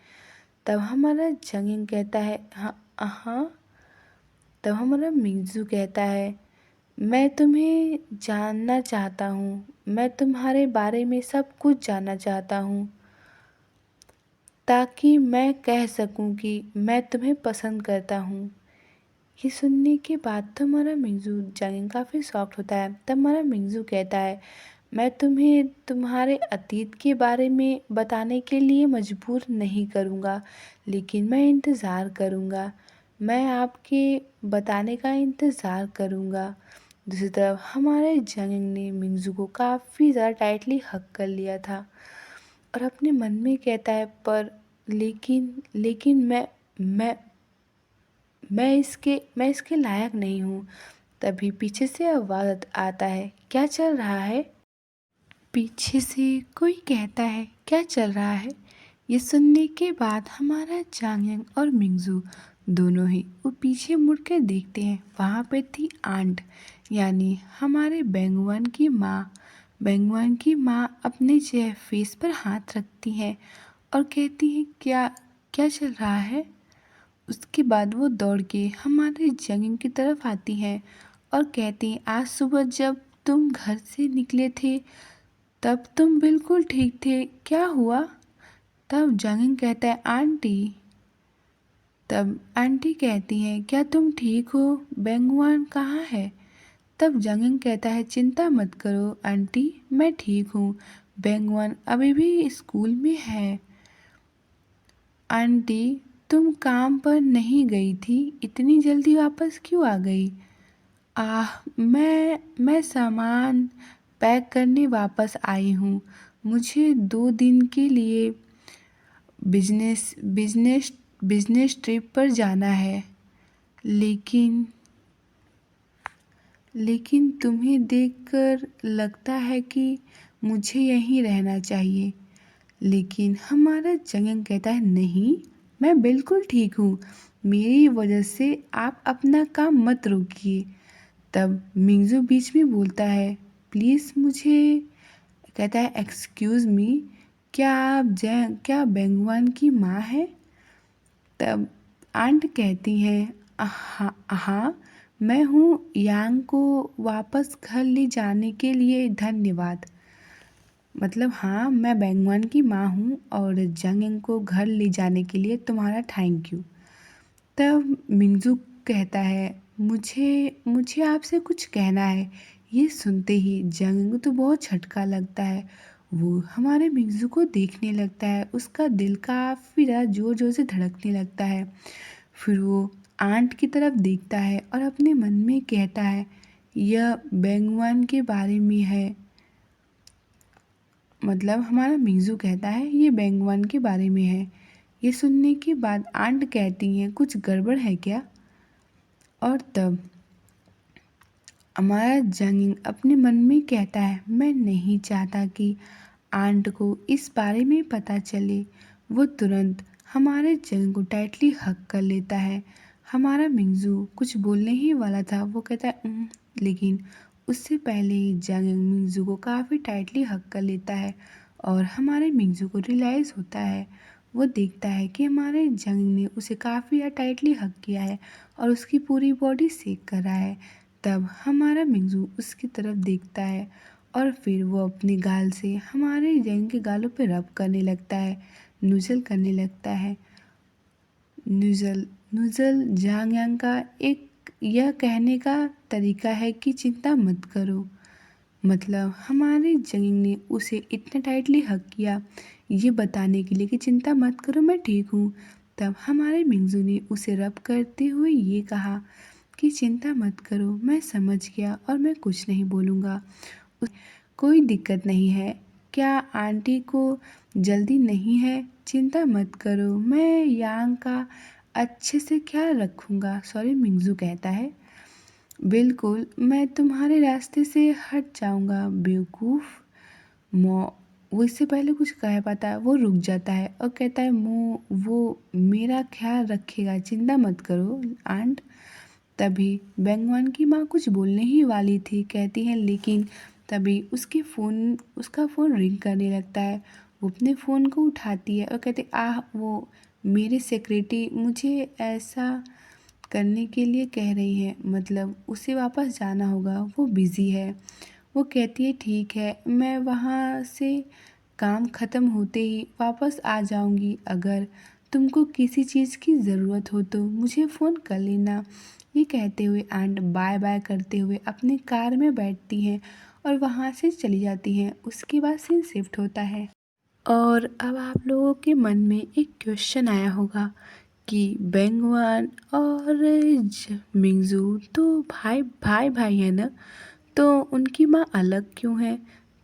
तब हमारा जंगिंग कहता है, हाँ हाँ। तब हमारा मिंगजू कहता है, मैं तुम्हें जानना चाहता हूँ, मैं तुम्हारे बारे में सब कुछ जानना चाहता हूँ ताकि मैं कह सकूं कि मैं तुम्हें पसंद करता हूँ। ये सुनने के बाद तो हमारा मिंगजू जांगिंग काफ़ी शॉक्ड होता है। तब हमारा मिंगजू कहता है, मैं तुम्हें तुम्हारे अतीत के बारे में बताने के लिए मजबूर नहीं करूँगा, लेकिन मैं इंतज़ार करूँगा। मैं आपके बताने का इंतज़ार करूँगा। दूसरी तरफ हमारे जांगिंग ने मिंगजू को काफ़ी ज़्यादा टाइटली हग कर लिया था और अपने मन में कहता है, पर लेकिन मैं मैं इसके लायक नहीं हूँ। तभी पीछे से आवाज़ आता है, क्या चल रहा है? पीछे से कोई कहता है, क्या चल रहा है? ये सुनने के बाद हमारा जांगिंग और मिंगजू दोनों ही वो पीछे मुड़ कर देखते हैं। वहाँ पे थी आंट, यानी हमारे बेंगुआन की माँ। बेंगुआन की माँ अपने फेस पर हाथ रखती हैं और कहती हैं, क्या क्या चल रहा है? उसके बाद वो दौड़ के हमारे जंगिंग की तरफ आती हैं और कहती हैं, आज सुबह जब तुम घर से निकले थे तब तुम बिल्कुल ठीक थे, क्या हुआ? तब जंगिंग कहता है, आंटी। तब आंटी कहती हैं, क्या तुम ठीक हो? बेंगुआन कहाँ है? तब जंगिंग कहता है, चिंता मत करो आंटी, मैं ठीक हूँ। बेंगुआन अभी भी स्कूल में है। आंटी, तुम काम पर नहीं गई थी, इतनी जल्दी वापस क्यों आ गई? मैं सामान पैक करने वापस आई हूँ। मुझे 2 दिन के लिए बिजनेस बिजनेस बिजनेस ट्रिप पर जाना है। लेकिन लेकिन तुम्हें देखकर लगता है कि मुझे यहीं रहना चाहिए। लेकिन हमारा जंगल कहता है, नहीं, मैं बिल्कुल ठीक हूँ, मेरी वजह से आप अपना काम मत रोकिए। तब मिंगजू बीच में बोलता है, प्लीज़ मुझे, कहता है, एक्सक्यूज़ मी, क्या बेंगवान की माँ है? तब आंट कहती हैं, हाँ हाँ, मैं हूँ यांग को वापस घर ले जाने के लिए धन्यवाद। मतलब हाँ, मैं बैंगवान की माँ हूँ और जंग को घर ले जाने के लिए तुम्हारा थैंक यू। तब मिंगजू कहता है, मुझे मुझे आपसे कुछ कहना है। ये सुनते ही जंग तो बहुत झटका लगता है। वो हमारे मिंगजू को देखने लगता है, उसका दिल काफ़ी ज़्यादा ज़ोर ज़ोर से धड़कने लगता है। फिर वो आंट की तरफ देखता है और अपने मन में कहता है, यह बैंगवान के बारे में है। मतलब हमारा मिंगजू कहता है ये बैंगवान के बारे में है। ये सुनने के बाद आंट कहती हैं, कुछ गड़बड़ है क्या? और तब हमारा जंगिंग अपने मन में कहता है, मैं नहीं चाहता कि आंट को इस बारे में पता चले। वो तुरंत हमारे जंग को टाइटली हग कर लेता है। हमारा मिंगजू कुछ बोलने ही वाला था, वो कहता है लेकिन उससे पहले ही जंग मिंगजू को काफ़ी टाइटली हग कर लेता है और हमारे मिंगजू को रियलाइज़ होता है। वो देखता है कि हमारे जंग ने उसे काफ़ी टाइटली हग किया है और उसकी पूरी बॉडी सेक कर रहा है। तब हमारा मिंगजू उसकी तरफ देखता है और फिर वो अपने गाल से हमारे जंग के गालों पे रब करने लगता है, नूजल करने लगता है। नूजल नूजल जांग यांग का एक यह कहने का तरीका है कि चिंता मत करो। मतलब हमारे जंग ने उसे इतना टाइटली हग किया ये बताने के लिए कि चिंता मत करो, मैं ठीक हूँ। तब हमारे मिंगजू ने उसे रब करते हुए ये कहा कि चिंता मत करो, मैं समझ गया और मैं कुछ नहीं बोलूँगा। कोई दिक्कत नहीं है। क्या आंटी को जल्दी नहीं है? चिंता मत करो, मैं यांग का अच्छे से ख्याल रखूँगा। सॉरी, मिंगजू कहता है। बिल्कुल, मैं तुम्हारे रास्ते से हट जाऊँगा बेवकूफ़। मो वो इससे पहले कुछ कह पाता है, वो रुक जाता है और कहता है वो मेरा ख्याल रखेगा, चिंता मत करो आंट। तभी बैंगवान की माँ कुछ बोलने ही वाली थी, कहती है लेकिन तभी उसका फ़ोन रिंग करने लगता है। वो अपने फ़ोन को उठाती है और कहती वो मेरे सेक्रेटरी मुझे ऐसा करने के लिए कह रही है, मतलब उसे वापस जाना होगा, वो बिज़ी है। वो कहती है ठीक है, मैं वहाँ से काम ख़त्म होते ही वापस आ जाऊँगी। अगर तुमको किसी चीज़ की ज़रूरत हो तो मुझे फ़ोन कर लेना। ये कहते हुए आंट बाय बाय करते हुए अपनी कार में बैठती हैं और वहाँ से चली जाती हैं। उसके बाद सीन शिफ्ट होता है और अब आप लोगों के मन में एक क्वेश्चन आया होगा कि बेंगवान और मिंगजू तो भाई भाई भाई है ना, तो उनकी माँ अलग क्यों है?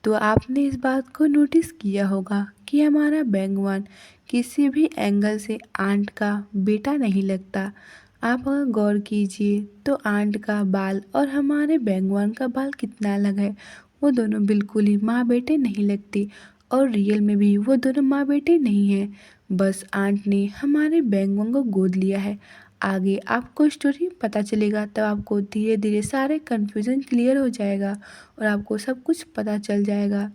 तो आपने इस बात को नोटिस किया होगा कि हमारा बेंगवान किसी भी एंगल से आंट का बेटा नहीं लगता। आप अगर गौर कीजिए तो आंट का बाल और हमारे बेंगवान का बाल कितना अलग है। वो दोनों बिल्कुल ही माँ बेटे नहीं लगते और रियल में भी वो दोनों माँ बेटे नहीं हैं। बस आंट ने हमारे बेंगवान को गोद लिया है। आगे आपको स्टोरी पता चलेगा तब आपको धीरे धीरे सारे कन्फ्यूज़न क्लियर हो जाएगा और आपको सब कुछ पता चल जाएगा।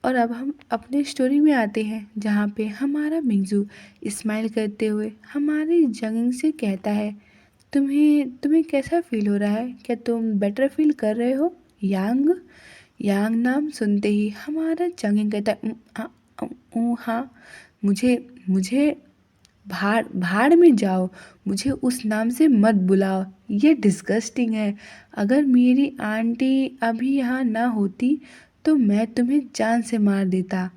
और अब हम अपने स्टोरी में आते हैं जहाँ पे हमारा मिंगजू स्माइल करते हुए हमारे जंगिंग से कहता है, तुम्हें तुम्हें कैसा फील हो रहा है? क्या तुम बेटर फील कर रहे हो यांग? यांग नाम सुनते ही हमारा जंगिंग कहता है, हाँ, मुझे मुझे भाड़ भाड़ में जाओ, मुझे उस नाम से मत बुलाओ, ये डिस्गस्टिंग है। अगर मेरी आंटी अभी यहाँ ना होती तो मैं तुम्हें जान से मार देता।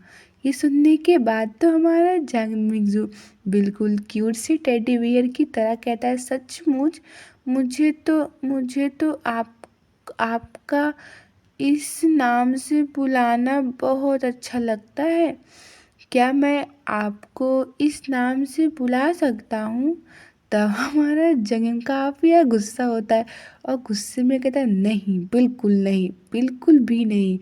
ये सुनने के बाद तो हमारा जंग मिंगजू बिल्कुल क्यूट सी टेडी बियर की तरह कहता है, सचमुच मुझे तो आपका इस नाम से बुलाना बहुत अच्छा लगता है। क्या मैं आपको इस नाम से बुला सकता हूँ? तब हमारा जंगम काफ़ी गुस्सा होता है और गुस्से में कहता है, नहीं, बिल्कुल नहीं, बिल्कुल भी नहीं,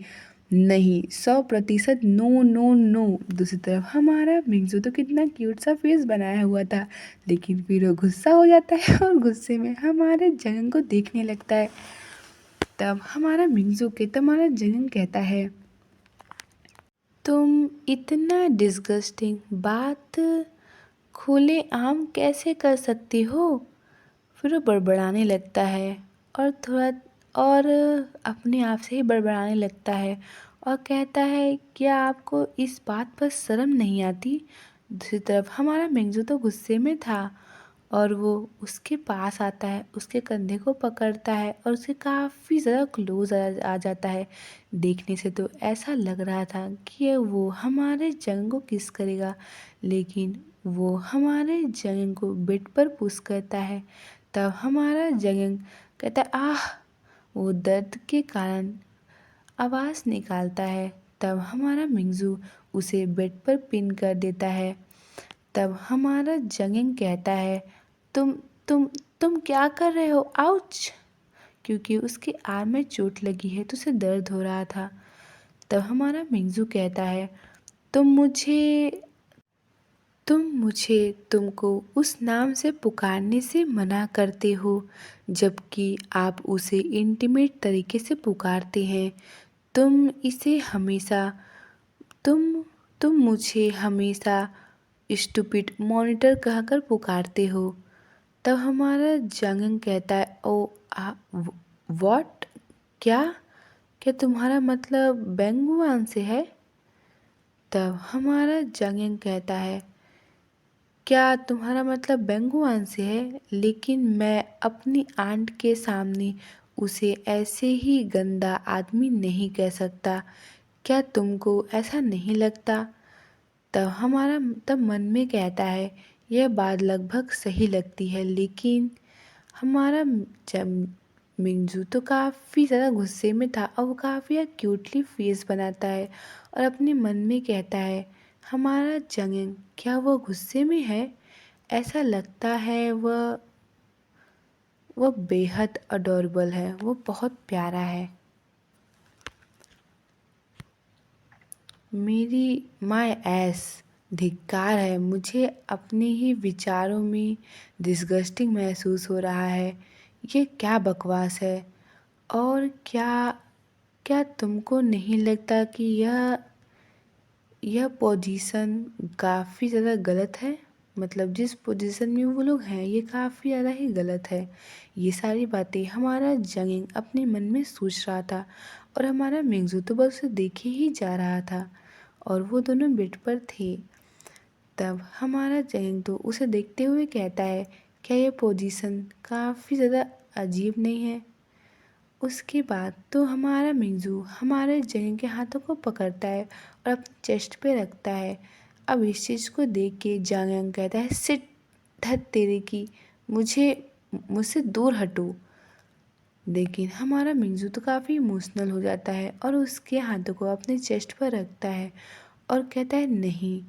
नहीं, 100% नो नो नो। दूसरी तरफ हमारा मिंगजू तो कितना क्यूट सा फेस बनाया हुआ था, लेकिन फिर वो गुस्सा हो जाता है और गुस्से में हमारे जंगम को देखने लगता है। तब हमारा मिंगजू के हमारा जंगम कहता है, तुम इतना डिस्गस्टिंग बात खुले आम कैसे कर सकती हो? फिर वो बड़बड़ाने लगता है और थोड़ा और अपने आप से ही बड़बड़ाने लगता है और कहता है, क्या आपको इस बात पर शर्म नहीं आती? दूसरी तरफ हमारा मिंगजू तो गुस्से में था और वो उसके पास आता है, उसके कंधे को पकड़ता है और उसे काफ़ी ज़्यादा क्लोज आ जाता है। देखने से तो ऐसा लग रहा था कि ये वो हमारे जंग को किस करेगा, लेकिन वो हमारे जंग को बेड पर पुश करता है। तब हमारा जंग कहता है, आह। वो दर्द के कारण आवाज़ निकालता है। तब हमारा मिंगजू उसे बेड पर पिन कर देता है। तब हमारा जंगिंग कहता है, तुम तुम तुम क्या कर रहे हो? आउच! क्योंकि उसके आर्म में चोट लगी है तो उसे दर्द हो रहा था। तब हमारा मिंगजू कहता है, तुम मुझे तुमको उस नाम से पुकारने से मना करते हो, जबकि आप उसे इंटीमेट तरीके से पुकारते हैं। तुम इसे हमेशा तुम तुम मुझे हमेशा स्टूपिड मॉनिटर कहकर पुकारते हो। तब हमारा जंगन कहता है, ओ व्हाट? क्या क्या तुम्हारा मतलब बेंगुआन से है? तब हमारा जंगन कहता है, क्या तुम्हारा मतलब बेंगुआन से है? लेकिन मैं अपनी आंट के सामने उसे ऐसे ही गंदा आदमी नहीं कह सकता। क्या तुमको ऐसा नहीं लगता? तब मन में कहता है, यह बात लगभग सही लगती है, लेकिन हमारा जब मिंजू तो काफ़ी ज़्यादा गुस्से में था और वो काफ़ी क्यूटली फेस बनाता है और अपने मन में कहता है, हमारा जंगिंग क्या वो गुस्से में है? ऐसा लगता है वह बेहद अडोरेबल है, वो बहुत प्यारा है। मेरी माय एस धिक्कार है, मुझे अपने ही विचारों में डिस्गस्टिंग महसूस हो रहा है। ये क्या बकवास है? और क्या क्या तुमको नहीं लगता कि यह पोजीशन काफ़ी ज़्यादा गलत है? मतलब जिस पोजीशन में वो लोग हैं ये काफ़ी ज़्यादा ही गलत है। ये सारी बातें हमारा जंगिंग अपने मन में सोच रहा था और हमारा मिंगजू तो बस उसे देखे ही जा रहा था और वो दोनों बेड पर थे। तब हमारा जंगिंग तो उसे देखते हुए कहता है, क्या ये पोजीशन काफ़ी ज़्यादा अजीब नहीं है? उसके बाद तो हमारा मिंजू हमारे जंग के हाथों को पकड़ता है और अपने चेस्ट पे रखता है। अब इस चीज़ को देख के जांग कहता है, सिट धत तेरे की, मुझसे दूर हटो। लेकिन हमारा मिंजू तो काफ़ी इमोशनल हो जाता है और उसके हाथों को अपने चेस्ट पर रखता है और कहता है, नहीं,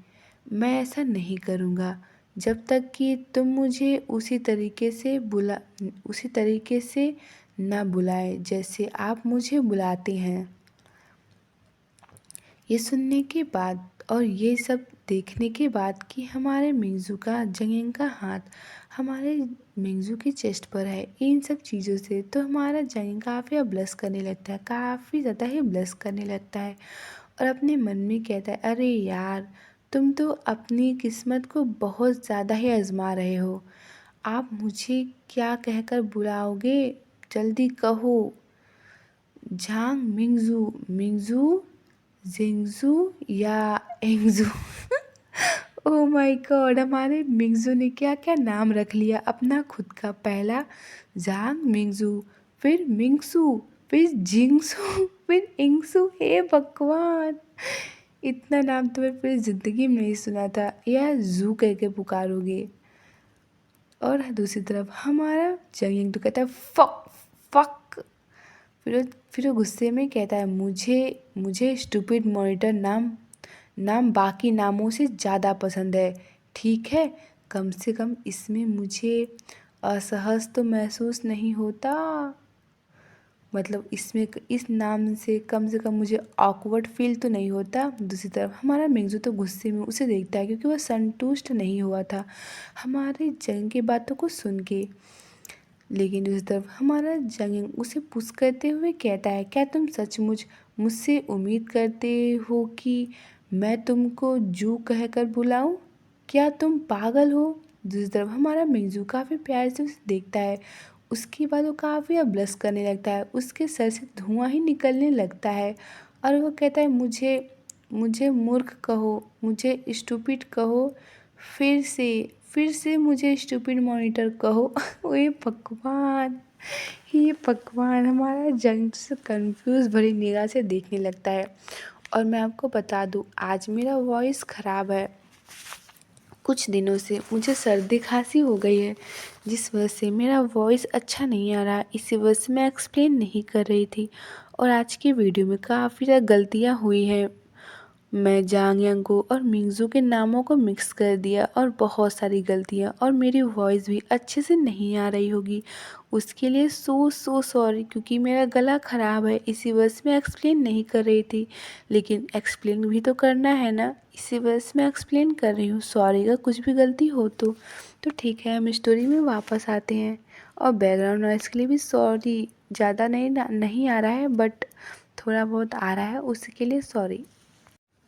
मैं ऐसा नहीं करूँगा जब तक कि तुम मुझे उसी तरीके से ना बुलाए जैसे आप मुझे बुलाते हैं। ये सुनने के बाद और ये सब देखने के बाद कि हमारे मिंजू का जंगिंग का हाथ हमारे मिंजू की चेस्ट पर है, इन सब चीज़ों से तो हमारा जंगिंग काफ़ी ब्लश करने लगता है, काफ़ी ज़्यादा ही ब्लश करने लगता है और अपने मन में कहता है, अरे यार, तुम तो अपनी किस्मत को बहुत ज़्यादा ही आजमा रहे हो। आप मुझे क्या कहकर बुलाओगे? जल्दी कहो। झांग मिंगजू, मिंगजू, जिंगजू या एंगजू। ओह माय गॉड, हमारे मिंगजू ने क्या क्या नाम रख लिया अपना खुद का। पहला झांग मिंगजू, फिर मिंगसू, फिर जिंगसू, फिर इंगसू। हे भगवान, इतना नाम तो मैं पूरी ज़िंदगी में नहीं सुना था। यह जू कह के पुकारोगे। और दूसरी तरफ हमारा जंगिंग तो कहता है, फक फक। फिर वो गुस्से में कहता है, मुझे स्टूपिड मॉनिटर नाम बाकी नामों से ज़्यादा पसंद है। ठीक है, कम से कम इसमें मुझे असहज तो महसूस नहीं होता। मतलब इसमें इस नाम से कम मुझे ऑकवर्ड फील तो नहीं होता। दूसरी तरफ हमारा मिंगजू तो गुस्से में उसे देखता है क्योंकि वह संतुष्ट नहीं हुआ था हमारे जंग की बातों को सुन के। लेकिन दूसरी तरफ हमारा जंग उसे पुश करते हुए कहता है, क्या तुम सचमुच मुझसे उम्मीद करते हो कि मैं तुमको जू कहकर बुलाऊं? क्या तुम पागल हो? दूसरी तरफ हमारा मिंगजू काफ़ी प्यार से उसे देखता है, उसके बाद वो काफ़ी ब्लश करने लगता है, उसके सर से धुआं ही निकलने लगता है और वो कहता है मुझे मुझे मूर्ख कहो, मुझे स्टूपिड कहो, फिर से मुझे स्टूपिड मॉनिटर कहो। ओए भगवान, ये भगवान, हमारा जंग से कंफ्यूज भरी निगाह से देखने लगता है। और मैं आपको बता दूँ, आज मेरा वॉइस ख़राब है। कुछ दिनों से मुझे सर्दी खांसी हो गई है, जिस वजह से मेरा वॉइस अच्छा नहीं आ रहा। इसी वजह से मैं एक्सप्लेन नहीं कर रही थी और आज की वीडियो में काफ़ी ज़्यादा गलतियाँ हुई हैं। मैं जांग यांगो और मिंगजू के नामों को मिक्स कर दिया और बहुत सारी गलतियाँ, और मेरी वॉइस भी अच्छे से नहीं आ रही होगी। उसके लिए सो सॉरी, क्योंकि मेरा गला ख़राब है, इसी वजह से मैं एक्सप्लेन नहीं कर रही थी। लेकिन एक्सप्लेन भी तो करना है ना, इसी वजह से मैं एक्सप्लेन कर रही हूँ। सॉरी का कुछ भी गलती हो तो ठीक है, हम स्टोरी में वापस आते हैं। और बैकग्राउंड नॉइज़ के लिए भी सॉरी, ज़्यादा नहीं आ रहा है, बट थोड़ा बहुत आ रहा है, उसके लिए सॉरी।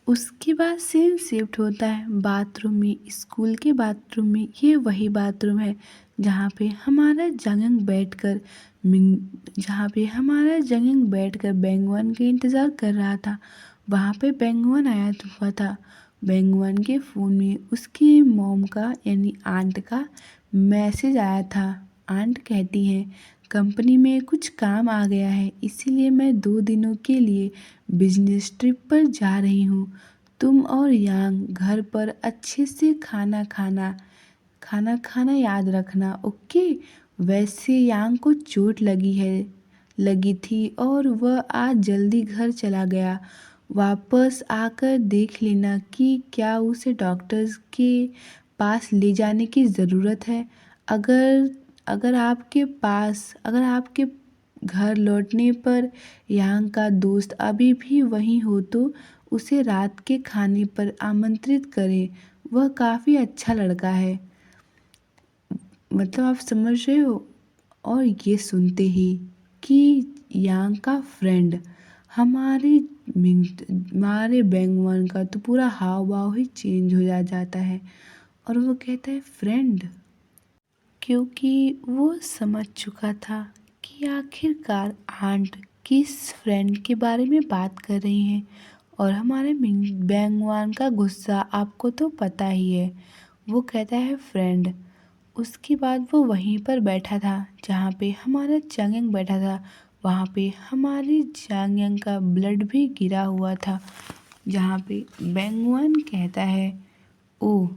उसके बाद सीन शिफ्ट होता है बाथरूम में, स्कूल के बाथरूम में। ये वही बाथरूम है जहाँ पे हमारा जंगिंग बैठकर बेंगवन के इंतज़ार कर रहा था। वहाँ पे बेंगवन आया हुआ था। बेंगवन के फ़ोन में उसकी मॉम का यानी आंट का मैसेज आया था। आंट कहती हैं कंपनी में कुछ काम आ गया है, इसीलिए मैं 2 दिनों के लिए बिजनेस ट्रिप पर जा रही हूँ। तुम और यांग घर पर अच्छे से खाना खाना याद रखना, ओके। वैसे यांग को चोट लगी थी और वह आज जल्दी घर चला गया। वापस आकर देख लेना कि क्या उसे डॉक्टर्स के पास ले जाने की ज़रूरत है। अगर अगर आपके घर लौटने पर यांग का दोस्त अभी भी वहीं हो तो उसे रात के खाने पर आमंत्रित करें। वह काफ़ी अच्छा लड़का है। मतलब आप समझ रहे हो। और ये सुनते ही कि यांग का फ्रेंड हमारे बैंगवन का तो पूरा हाव भाव ही चेंज हो जाता है। और वो कहता है फ्रेंड, क्योंकि वो समझ चुका था कि आखिरकार आंट किस फ्रेंड के बारे में बात कर रही हैं। और हमारे बैंगवान का गुस्सा आपको तो पता ही है। वो कहता है फ्रेंड। उसके बाद वो वहीं पर बैठा था जहाँ पे हमारा चांगयांग बैठा था। वहाँ पे हमारी चांगयांग का ब्लड भी गिरा हुआ था, जहाँ पे बैंगवान कहता है ओह,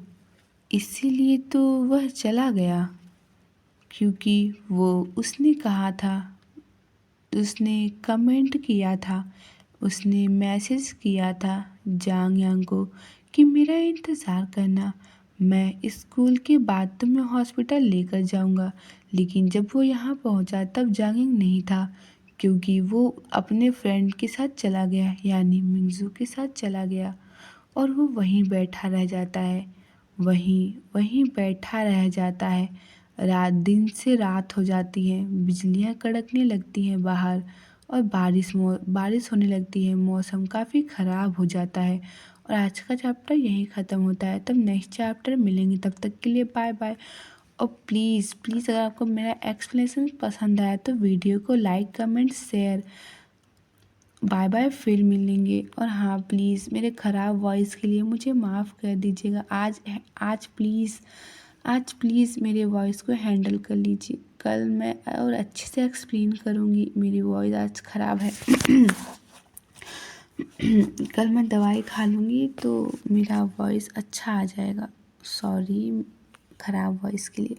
इसीलिए तो वह चला गया, क्योंकि उसने कहा था, उसने कमेंट किया था, उसने मैसेज किया था जांग यांग को कि मेरा इंतज़ार करना, मैं स्कूल के बाद तुम्हें हॉस्पिटल लेकर जाऊंगा। लेकिन जब वो यहाँ पहुँचा तब जांगिंग नहीं था, क्योंकि वो अपने फ्रेंड के साथ चला गया, यानी मिंगजू के साथ चला गया। और वो वहीं बैठा रह जाता है, वहीं बैठा रह जाता है। दिन से रात हो जाती है, बिजलियाँ कड़कने लगती हैं बाहर, और बारिश होने लगती है। मौसम काफ़ी ख़राब हो जाता है। और आज का चैप्टर यहीं ख़त्म होता है। तब नेक्स्ट चैप्टर मिलेंगे, तब तक के लिए बाय बाय। और प्लीज़ अगर आपको मेरा एक्सप्लेनेशन पसंद आया तो वीडियो को like comment share. Bye bye, फिर मिलेंगे। और हाँ प्लीज़ मेरे ख़राब वॉइस के लिए मुझे माफ़ कर दीजिएगा। आज प्लीज़ मेरे वॉइस को हैंडल कर लीजिए। कल मैं और अच्छे से एक्सप्लेन करूँगी। मेरी वॉइस आज ख़राब है। कल मैं दवाई खा लूँगी तो मेरा वॉइस अच्छा आ जाएगा। सॉरी ख़राब वॉइस के लिए।